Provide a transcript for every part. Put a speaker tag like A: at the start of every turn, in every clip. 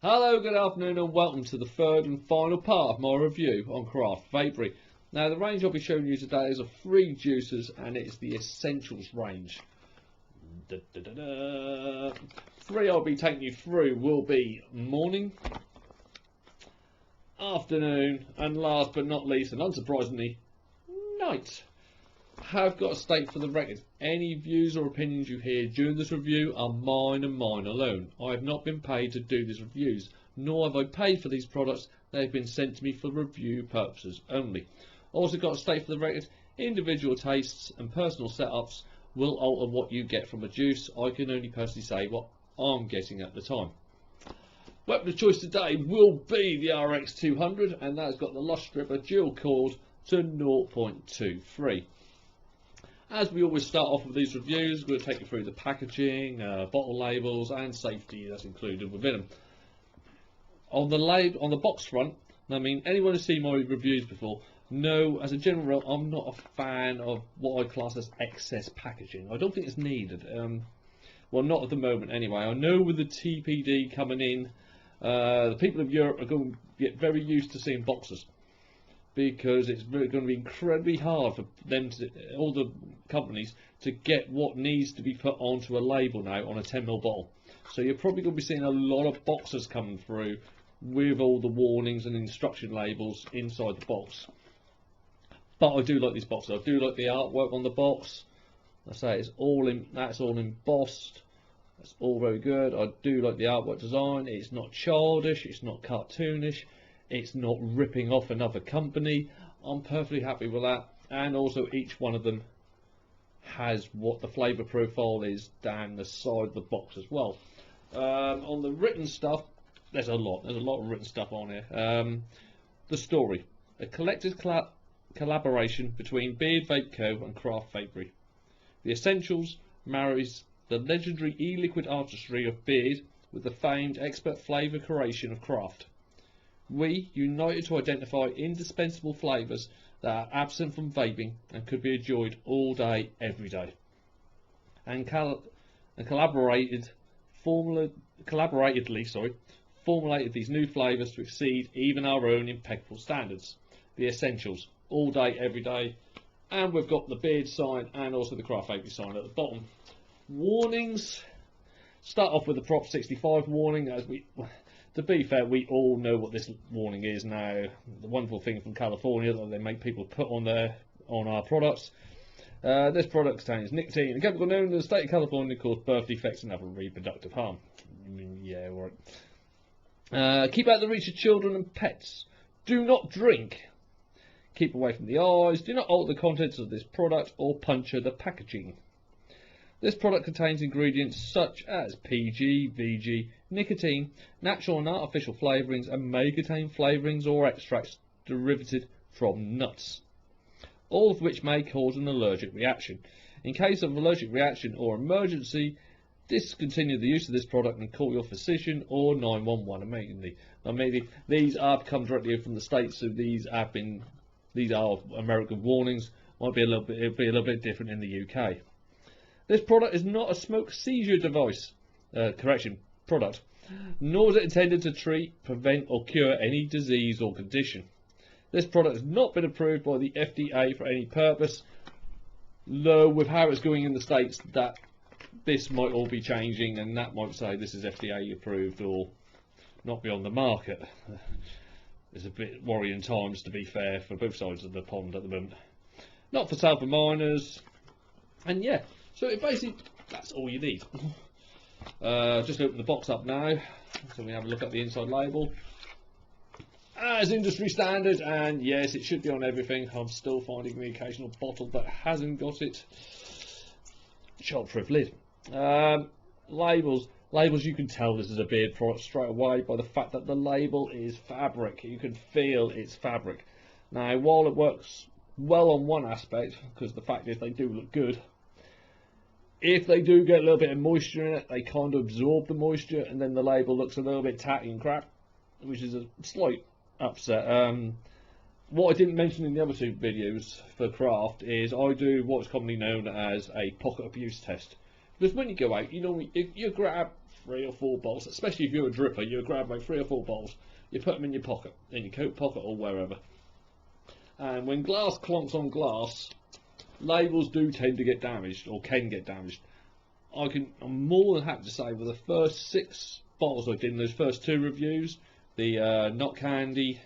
A: Hello, good afternoon and welcome to the third and final part of my review on Craft Vapery. Now the range I'll be showing you today is of 3 juicers and it's the Essentials range. 3 I'll be taking you through will be morning, afternoon and last but not least and unsurprisingly, night. Have got to state for the record, any views or opinions you hear during this review are mine and mine alone. I have not been paid to do these reviews, nor have I paid for these products. They have been sent to me for review purposes only. Also got to state for the record, individual tastes and personal setups will alter what you get from a juice. I can only personally say what I'm getting at the time. Weapon of choice today will be the RX200, and that's got the Lush Stripper dual coiled to 0.23. As we always start off with these reviews, we'll take you through the packaging, bottle labels and safety that's included within them. On the box front, I mean, anyone who's seen my reviews before know, as a general rule, I'm not a fan of what I class as excess packaging. I don't think it's needed. Well, not at the moment anyway. I know with the TPD coming in, the people of Europe are going to get very used to seeing boxes, because it's going to be incredibly hard for them to, all the companies, to get what needs to be put onto a label now on a 10ml bottle. So you're probably going to be seeing a lot of boxes coming through with all the warnings and instruction labels inside the box. But I do like these boxes. I do like the artwork on the box. I say it's all in, that's all embossed. That's all very good. I do like the artwork design. It's not childish. It's not cartoonish. It's not ripping off another company. I'm perfectly happy with that. And also each one of them has what the flavour profile is down the side of the box as well. On the written stuff, there's a lot of written stuff on here. The story, a collective collaboration between Beard Vape Co and Craft Vapery. The Essentials marries the legendary e-liquid artistry of Beard with the famed expert flavour creation of Craft. We united to identify indispensable flavours that are absent from vaping and could be enjoyed all day, every day. And collaboratedly formulated these new flavours to exceed even our own impeccable standards. The Essentials, all day, every day. And we've got the Beard sign and also the Craft Vapery sign at the bottom. Warnings. Start off with the Prop 65 warning. To be fair, we all know what this warning is now. The wonderful thing from California that they make people put on our products. This product contains nicotine, a chemical known in the state of California cause birth defects and other reproductive harm. I mean, yeah, right. Keep out of the reach of children and pets. Do not drink. Keep away from the eyes. Do not alter the contents of this product or puncture the packaging. This product contains ingredients such as PG, VG, nicotine, natural and artificial flavourings, and may contain flavourings or extracts derivative from nuts, all of which may cause an allergic reaction. In case of allergic reaction or emergency, discontinue the use of this product and call your physician or 911 immediately. Now, maybe these are come directly from the States, so these are American warnings. It'll be a little bit different in the UK. This product is not a smoke seizure device, product, nor is it intended to treat, prevent or cure any disease or condition. This product has not been approved by the FDA for any purpose, though with how it's going in the States, that this might all be changing and that might say this is FDA approved or not be on the market. It's a bit worrying times, to be fair, for both sides of the pond at the moment. Not for sale for minors, and yeah. So basically, that's all you need. Just open the box up now, so we have a look at the inside label. As industry standard, and yes, it should be on everything. I'm still finding the occasional bottle that hasn't got it. Childproof lid. Labels, you can tell this is a Beard product straight away by the fact that the label is fabric. You can feel it's fabric. Now, while it works well on one aspect, because the fact is they do look good, if they do get a little bit of moisture in it, they kind of absorb the moisture, and then the label looks a little bit tatty and crap, which is a slight upset. What I didn't mention in the other 2 videos for Craft is I do what's commonly known as a pocket abuse test. Because when you go out, you normally, if you grab 3 or 4 bottles, especially if you're a dripper, you grab like 3 or 4 bottles, you put them in your pocket, in your coat pocket or wherever. And when glass clonks on glass, labels do tend to get damaged, or can get damaged. I'm more than happy to say, with the first 6 bottles I did in those first 2 reviews, the Nut Candy,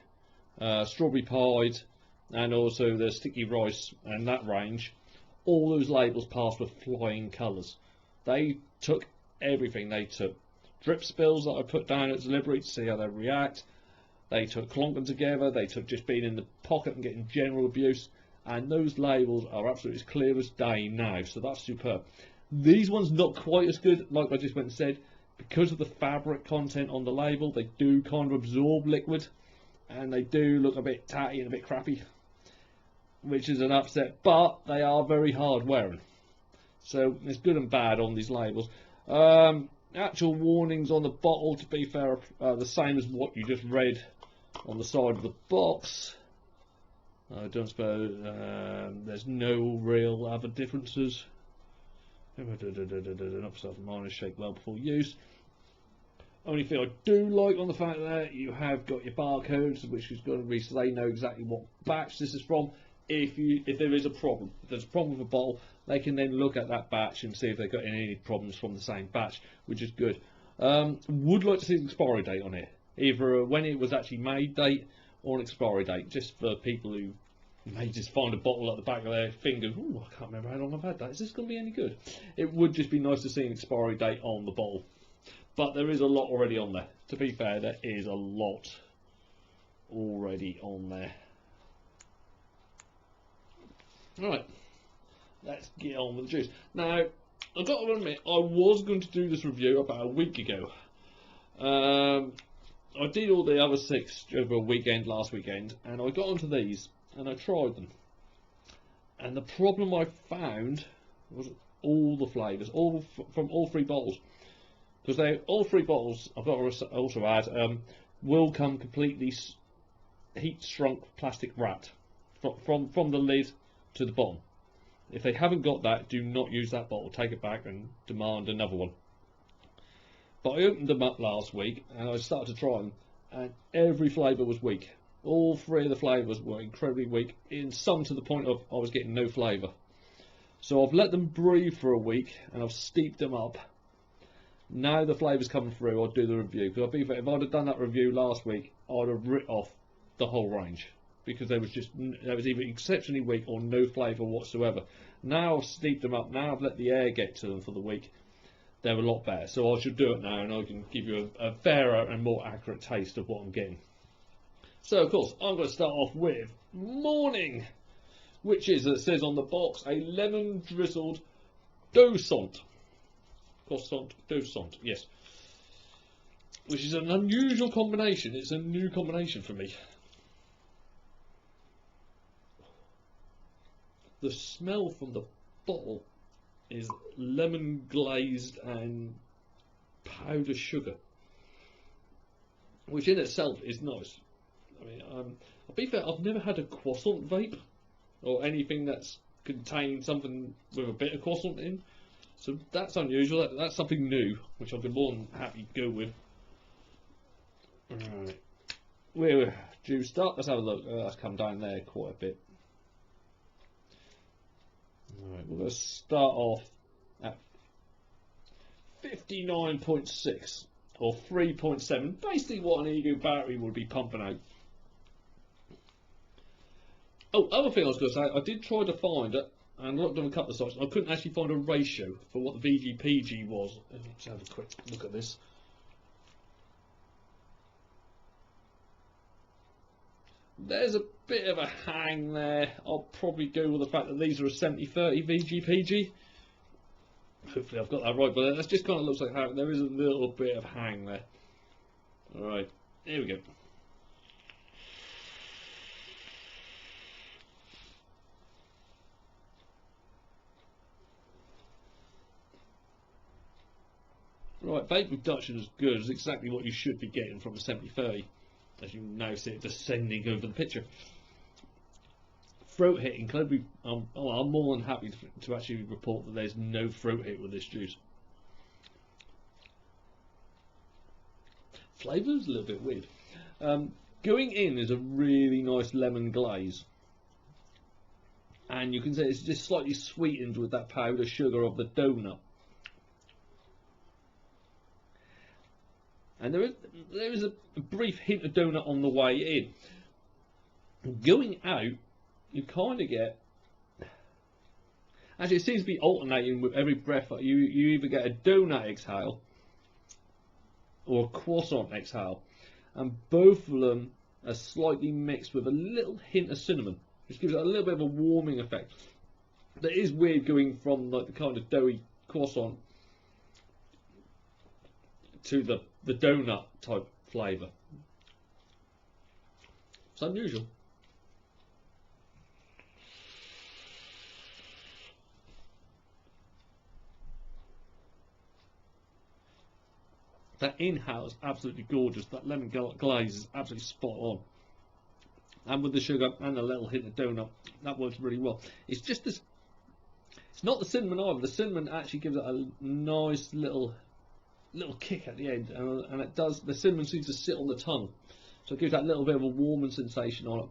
A: Strawberry Pied, and also the Sticky Rice and that range, all those labels passed with flying colours. They took everything. They took drip spills that I put down at delivery to see how they react. They took clonking together. They took just being in the pocket and getting general abuse. And those labels are absolutely as clear as day now. So that's superb. These ones not quite as good, like I just went and said, because of the fabric content on the label. They do kind of absorb liquid, and they do look a bit tatty and a bit crappy, which is an upset. But they are very hard wearing. So there's good and bad on these labels. Actual warnings on the bottle, to be fair, are the same as what you just read on the side of the box. I don't suppose there's no real other differences. Upside minus shake well before use. Only thing I do like on the fact that you have got your barcodes, which is going to be so they know exactly what batch this is from. If there is a problem, if there's a problem with a bottle, they can then look at that batch and see if they've got any problems from the same batch, which is good. Would like to see the expiry date on it, either when it was actually made date or an expiry date, just for people who may just find a bottle at the back of their fingers. Ooh, I can't remember how long I've had that. Is this going to be any good? It would just be nice to see an expiry date on the bottle. But there is a lot already on there. To be fair, there is a lot already on there. Right, let's get on with the juice. Now, I've got to admit, I was going to do this review about a week ago. I did all the other 6 over a weekend, last weekend, and I got onto these, and I tried them. And the problem I found was all the flavours, from all 3 bottles. Because all 3 bottles, I've got to also add, will come completely heat-shrunk plastic wrapped from the lid to the bottom. If they haven't got that, do not use that bottle. Take it back and demand another one. But I opened them up last week and I started to try them, and every flavour was weak. All 3 of the flavours were incredibly weak, in some to the point of I was getting no flavour. So I've let them breathe for a week and I've steeped them up. Now the flavour's coming through, I'll do the review. Because if I'd have done that review last week, I'd have written off the whole range. Because there was either exceptionally weak or no flavour whatsoever. Now I've steeped them up, now I've let the air get to them for the week, they're a lot better. So I should do it now and I can give you a fairer and more accurate taste of what I'm getting. So of course, I'm going to start off with Morning, which is, as it says on the box, a lemon drizzled dosant. Dosant, yes. Which is an unusual combination, it's a new combination for me. The smell from the bottle is lemon glazed and powdered sugar, which in itself is nice. I mean, I'll be fair, I've never had a croissant vape or anything that's contained something with a bit of croissant in, so that's unusual. That's something new, which I've been more than happy to go with. Right, we're juiced up. Let's have a look. That's come down there quite a bit. Alright, we're going to start off at 59.6 or 3.7, basically what an Ego battery would be pumping out. Oh, other thing I was going to say, I did try to find it, and looked on a couple of sites, I couldn't actually find a ratio for what the VGPG was. Let's have a quick look at this. There's a bit of a hang there. I'll probably go with the fact that these are a 70-30 VGPG. Hopefully I've got that right, but that just kind of looks like how there is a little bit of hang there. Alright, here we go. Right, vape reduction is good. It's exactly what you should be getting from a 70-30. As you now see it descending over the picture. throat hit incredibly. I'm more than happy to actually report that there's no throat hit with this juice. Flavour's a little bit weird. Going in is a really nice lemon glaze, and you can say it's just slightly sweetened with that powdered sugar of the donut. And there is a brief hint of donut on the way in. Going out, you kind of get. Actually, it seems to be alternating with every breath. You either get a donut exhale or a croissant exhale, and both of them are slightly mixed with a little hint of cinnamon, which gives it a little bit of a warming effect. That is weird, going from like the kind of doughy croissant to the donut type flavour. It's unusual. That inhale is absolutely gorgeous. That lemon glaze is absolutely spot on. And with the sugar and a little hint of donut, that works really well. It's just this. It's not the cinnamon either. The cinnamon actually gives it a nice little kick at the end, and it does. The cinnamon seems to sit on the tongue, so it gives that little bit of a warming sensation on it.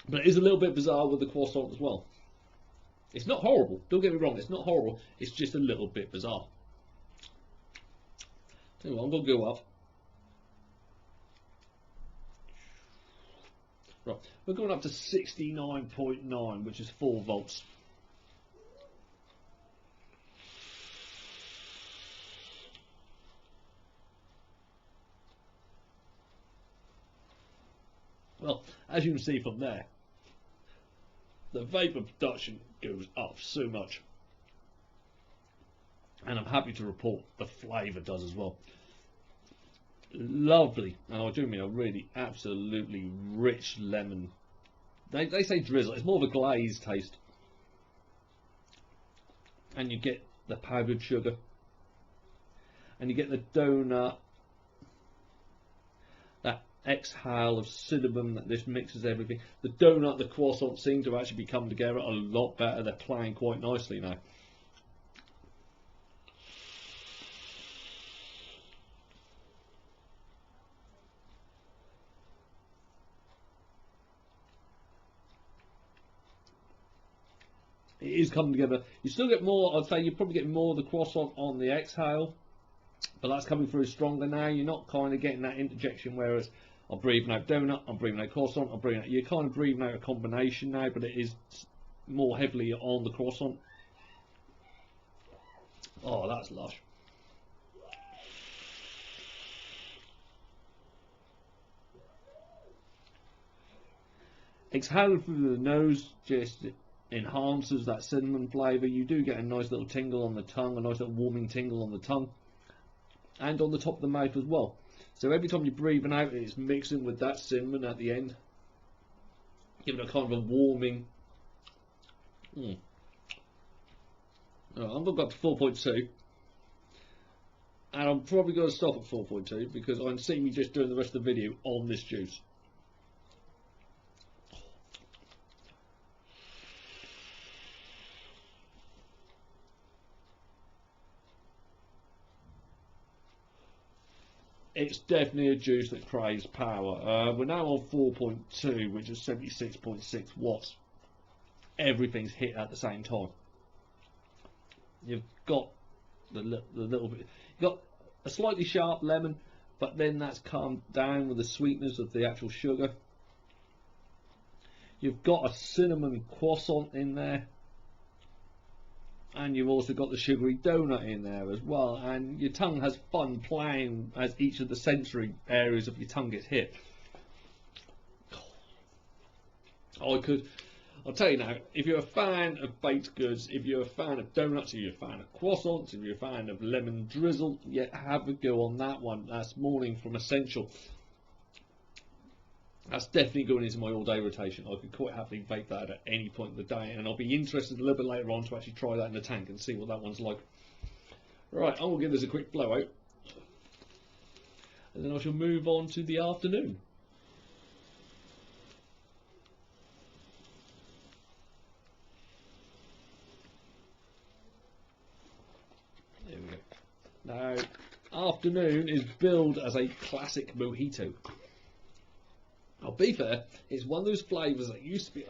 A: But it is a little bit bizarre with the croissant as well. It's not horrible. Don't get me wrong. It's not horrible. It's just a little bit bizarre. Tell you what, I'm going to go up. Right, we're going up to 69.9, which is 4 volts. Well, as you can see from there, the vapour production goes up so much. And I'm happy to report the flavour does as well. Lovely, and I do mean a really absolutely rich lemon. They say drizzle, it's more of a glaze taste. And you get the powdered sugar. And you get the donut. That exhale of cinnamon that this mixes everything. The donut, the croissant seem to actually be coming together a lot better. They're playing quite nicely now. It is coming together. You still get more, I'd say you probably get more of the croissant on the exhale, but that's coming through stronger now. You're not kind of getting that interjection, whereas I'm breathing out donut, I'm breathing out croissant, I'm breathing out. You're kind of breathing out a combination now, but it is more heavily on the croissant. Oh, that's lush. Exhaling through the nose just enhances that cinnamon flavour. You do get a nice little tingle on the tongue, a nice little warming tingle on the tongue, and on the top of the mouth as well. So every time you're breathing out, it's mixing with that cinnamon at the end, giving it a kind of a warming. I'm going to go up to 4.2, and I'm probably going to stop at 4.2 because I'm seeing me just doing the rest of the video on this juice. It's definitely a juice that craves power. We're now on 4.2, which is 76.6 watts. Everything's hit at the same time. You've got the little bit. You've got a slightly sharp lemon, but then that's calmed down with the sweetness of the actual sugar. You've got a cinnamon croissant in there. And you've also got the sugary donut in there as well, and your tongue has fun playing as each of the sensory areas of your tongue gets hit. I'll tell you now, if you're a fan of baked goods, if you're a fan of donuts, if you're a fan of croissants, if you're a fan of lemon drizzle, yeah, have a go on that one. That's morning from Essential. That's definitely going into my all-day rotation. I could quite happily vape that at any point of the day, and I'll be interested a little bit later on to actually try that in the tank and see what that one's like. Right, I will give this a quick blowout, and then I shall move on to the afternoon. Now, afternoon is billed as a classic mojito. I'll be fair, it's one of those flavours that used to be,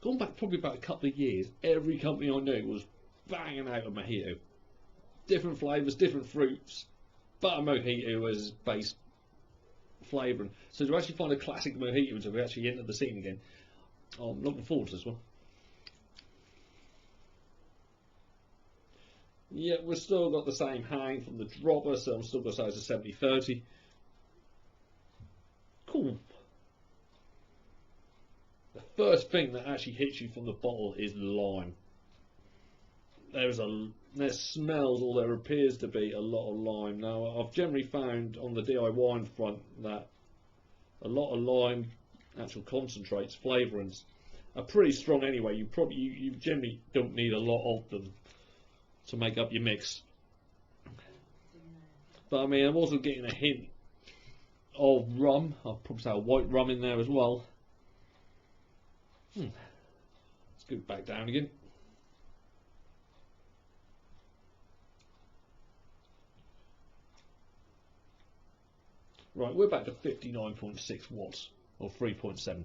A: gone back probably about a couple of years, every company I knew was banging out a mojito. Different flavours, different fruits, but a mojito as base flavouring. So to actually find a classic mojito until we actually enter the scene again, I'm looking forward to this one. Yeah, we've still got the same hang from the dropper, so I'm still going to say it's a 70-30. Cool. The first thing that actually hits you from the bottle is lime. There smells, or there appears to be, a lot of lime. Now, I've generally found on the DIY front that a lot of lime, actual concentrates, flavourings, are pretty strong anyway. You generally don't need a lot of them to make up your mix. But I mean, I'm also getting a hint of rum. I'll probably say a white rum in there as well. Let's go back down again. Right, we're back to 59.6 watts, or 3.7.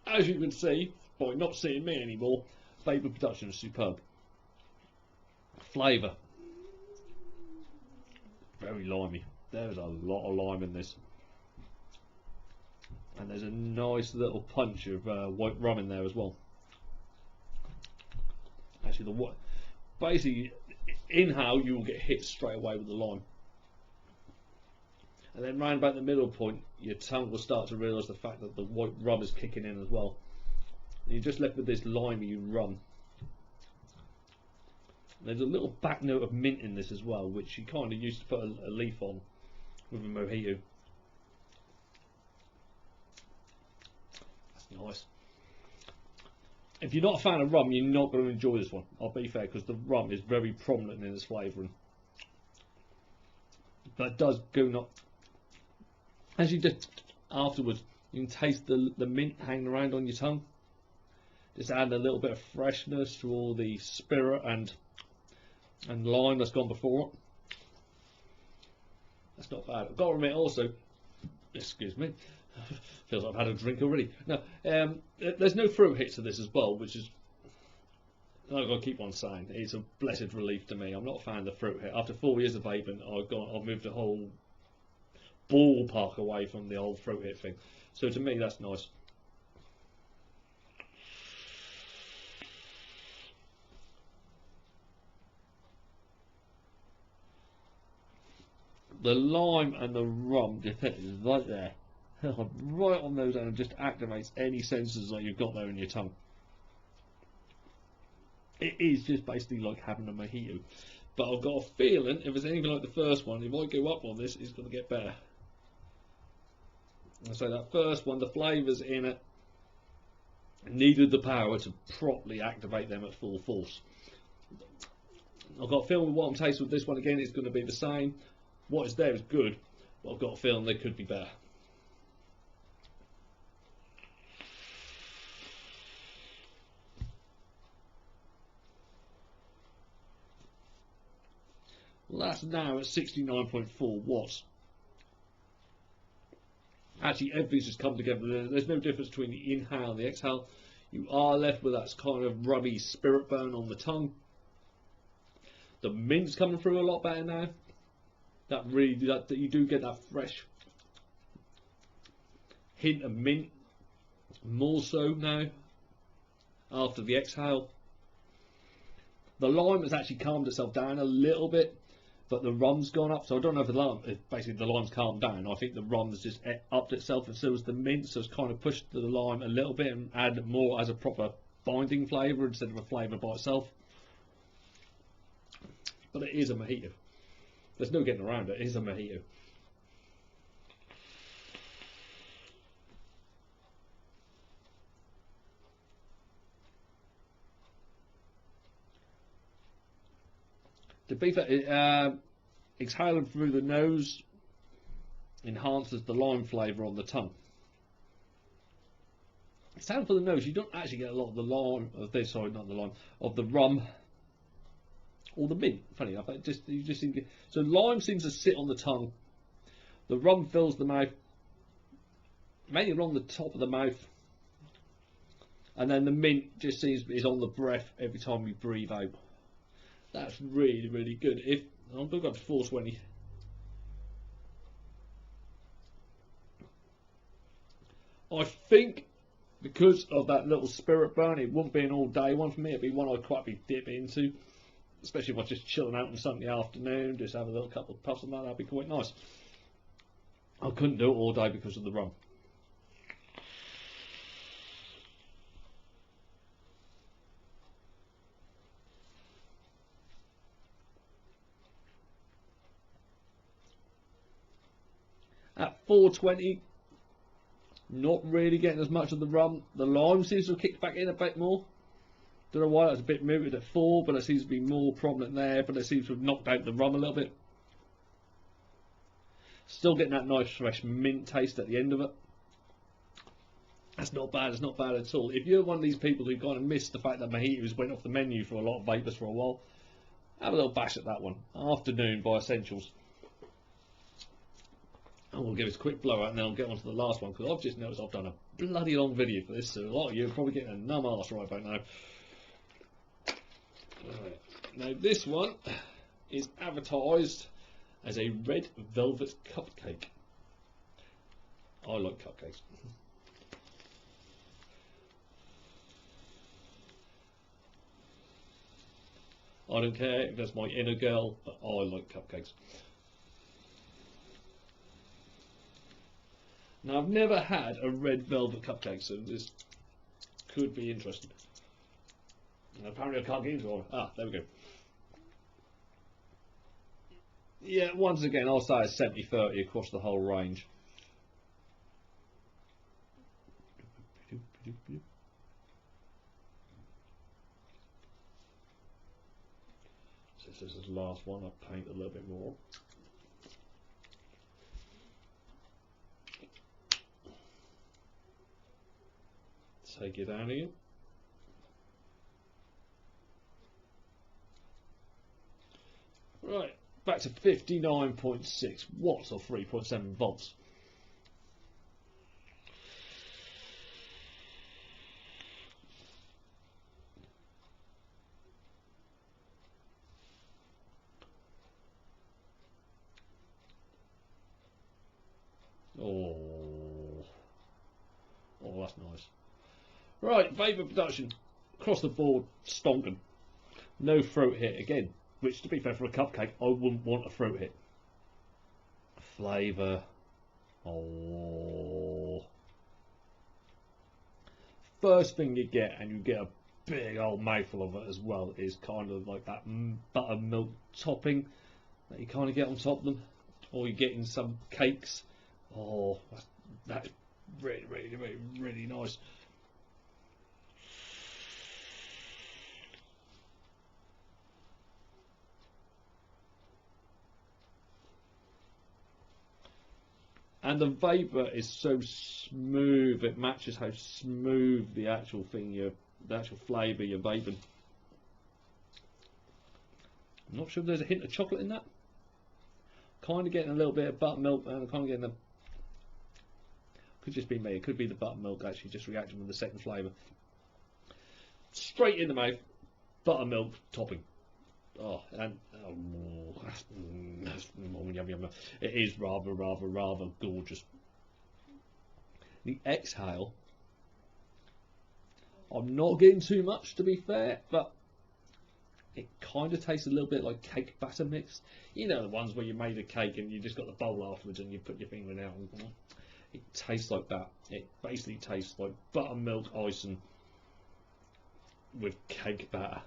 A: As you can see, by not seeing me anymore, vapor production is superb. Flavour, very limey. There's a lot of lime in this. And there's a nice little punch of white rum in there as well. Actually, basically, inhale, you will get hit straight away with the lime. And then round about the middle point, your tongue will start to realise the fact that the white rum is kicking in as well. And you're just left with this limey rum. There's a little back note of mint in this as well, which you kind of used to put a leaf on with a mojito. That's nice. If you're not a fan of rum, you're not going to enjoy this one. I'll be fair, because the rum is very prominent in its flavouring. But it does go not. As you just afterwards, you can taste the mint hanging around on your tongue. Just add a little bit of freshness to all the spirit and lime that's gone before it. That's not bad. I've got to admit also, excuse me, feels like I've had a drink already. No, there's no fruit hits to this as well, which is, I've got to keep on saying, it's a blessed relief to me. I'm not a fan of the fruit hit. After 4 years of vaping, I've moved the whole ballpark away from the old fruit hit thing. So to me, that's nice. The lime and the rum just hit right there, right on those, and just activates any senses that you've got there in your tongue. It is just basically like having a mojito. But I've got a feeling if it's anything like the first one, if I go up on this, it's going to get better. And so that first one, the flavours in it needed the power to properly activate them at full force. I've got a feeling what I'm tasting with this one again is going to be the same. What is there is good, but I've got a feeling they could be better. Well, that's now at 69.4 watts. Actually, everything's just come together. There's no difference between the inhale and the exhale. You are left with that kind of rummy spirit burn on the tongue. The mint's coming through a lot better now. That you do get that fresh hint of mint, more so now after the exhale. The lime has actually calmed itself down a little bit, but the rum's gone up, so I don't know if basically the lime's calmed down. I think the rum's just upped itself, and so has the mint, so it's kind of pushed the lime a little bit and added more as a proper binding flavour instead of a flavour by itself. But it is a mojito. There's no getting around it. It is a mojito. To be fair, exhaling through the nose enhances the lime flavour on the tongue. Exhaling through the nose, you don't actually get a lot of the lime, of the rum or the mint. Funny enough, so lime seems to sit on the tongue. The rum fills the mouth, mainly along the top of the mouth, and then the mint just is on the breath every time you breathe out. That's really, really good. If I'm going to go to 420. I think because of that little spirit burn, it wouldn't be an all-day one for me. It'd be one I'd quite be dip into, especially if I was just chilling out on Sunday afternoon, just have a little couple of puffs on that. That'd be quite nice. I couldn't do it all day because of the rum. At 420, not really getting as much of the rum. The lime seems to have kicked back in a bit more. Don't know why, that was a bit muted at 4, but it seems to be more prominent there, but it seems to have knocked out the rum a little bit. Still getting that nice fresh mint taste at the end of it. That's not bad, it's not bad at all. If you're one of these people who kind of missed the fact that mojitos went off the menu for a lot of vapors for a while, have a little bash at that one. Afternoon by Essentials. And we'll give it a quick blowout and then I'll get on to the last one, because I've just noticed I've done a bloody long video for this, so a lot of you are probably getting a numb arse right about now. Right. Now this one is advertised as a red velvet cupcake. I like cupcakes. I don't care if that's my inner girl, but I like cupcakes. Now, I've never had a red velvet cupcake, so this could be interesting. And apparently I can't get into it. Ah, there we go. Yeah, once again, I'll say it's 70-30 across the whole range. So this is the last one. I'll paint a little bit more. Take it down again. Right, back to 59.6 watts or 3.7 volts. Oh, that's nice. Right, vapor production across the board, stonking. No throat hit again, which to be fair for a cupcake, I wouldn't want a throat hit. Flavour. Oh. First thing you get, and you get a big old mouthful of it as well, is kind of like that buttermilk topping that you kind of get on top of them, or you get in some cakes. Oh, that's really, really, really, really nice. And the vapor is so smooth; it matches how smooth the actual thing, the actual flavour you're vaping. I'm not sure if there's a hint of chocolate in that. Kind of getting a little bit of buttermilk, and I'm kind of getting the. Could just be me. It could be the buttermilk actually just reacting with the second flavour. Straight in the mouth, buttermilk topping. Oh, and yum, yum. It is rather gorgeous. The exhale, I'm not getting too much to be fair, but it kind of tastes a little bit like cake batter mix. You know, the ones where you made a cake and you just got the bowl afterwards and you put your finger in out. It tastes like that. It basically tastes like buttermilk icing with cake batter.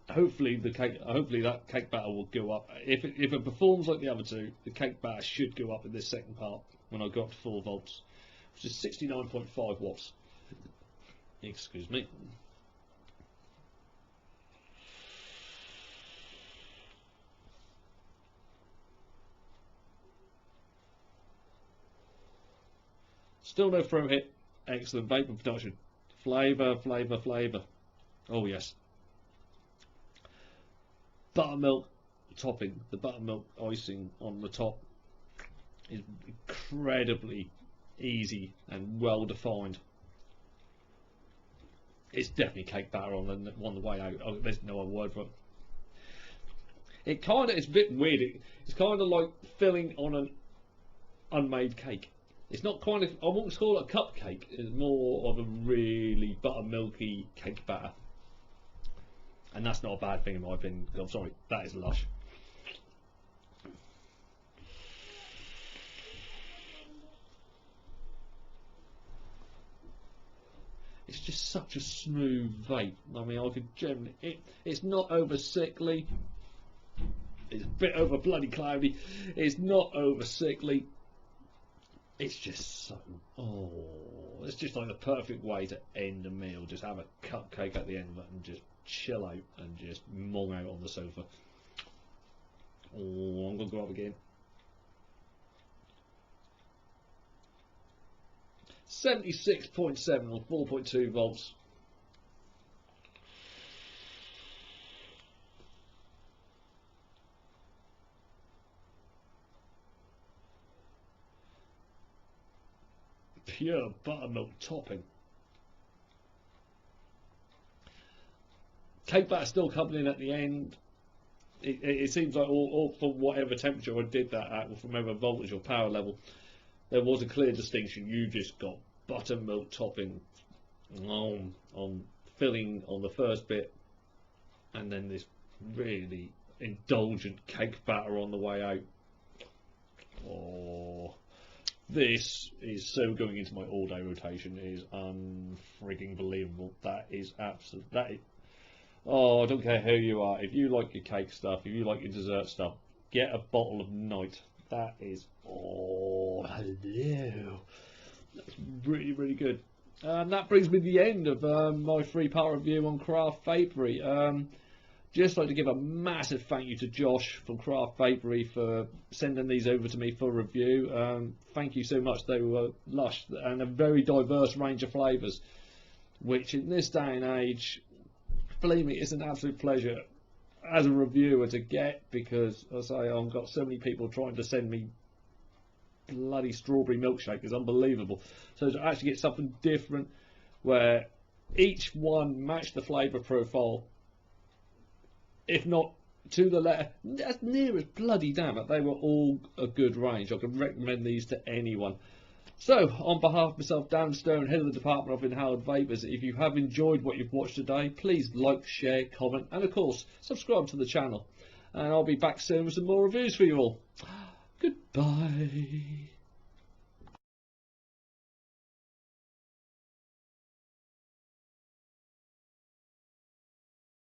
A: Hopefully that cake batter will go up. If it performs like the other two, the cake batter should go up in this second part when I go up to 4 volts, which is 69.5 watts. Excuse me. Still no throat hit. Excellent vapor production. Flavour, flavour, flavour. Oh yes. Buttermilk topping. The buttermilk icing on the top is incredibly easy and well defined. It's definitely cake batter on the way out. Oh, there's no other word for it. It's a bit weird. It's kind of like filling on an unmade cake. It's not kind of, I wouldn't call it a cupcake. It's more of a really buttermilky cake batter. And that's not a bad thing in my opinion. I'm sorry, that is lush. It's just such a smooth vape. I mean, I could generally, it's not over sickly. It's a bit over bloody cloudy. It's not over sickly. It's just so, it's just like the perfect way to end a meal. Just have a cupcake at the end of it and just chill out and just mong out on the sofa. Oh, I'm gonna go up again. 76.7 or 4.2 volts. Pure buttermilk topping. Cake batter still coming in at the end. It seems like all from whatever temperature I did that at, or from whatever voltage or power level, there was a clear distinction. You just got buttermilk topping on filling on the first bit, and then this really indulgent cake batter on the way out. Oh, this is so going into my all-day rotation. It is unfrigging believable. That is absolute. Oh, I don't care who you are. If you like your cake stuff, if you like your dessert stuff, get a bottle of Night. That is, oh, hello. That's really, really good. And that brings me to the end of my 3-part review on Craft Vapery. Just like to give a massive thank you to Josh from Craft Vapery for sending these over to me for review. Thank you so much. They were lush and a very diverse range of flavours, which in this day and age, believe me, it's an absolute pleasure as a reviewer to get, because as I say, I've got so many people trying to send me bloody strawberry milkshake. It's unbelievable. So to actually get something different where each one matched the flavour profile, if not to the letter, as near as bloody damn it, they were all a good range. I can recommend these to anyone. So, on behalf of myself, Dan Stone, head of the Department of Inhaled Vapors, if you have enjoyed what you've watched today, please like, share, comment, and of course, subscribe to the channel. And I'll be back soon with some more reviews for you all. Goodbye.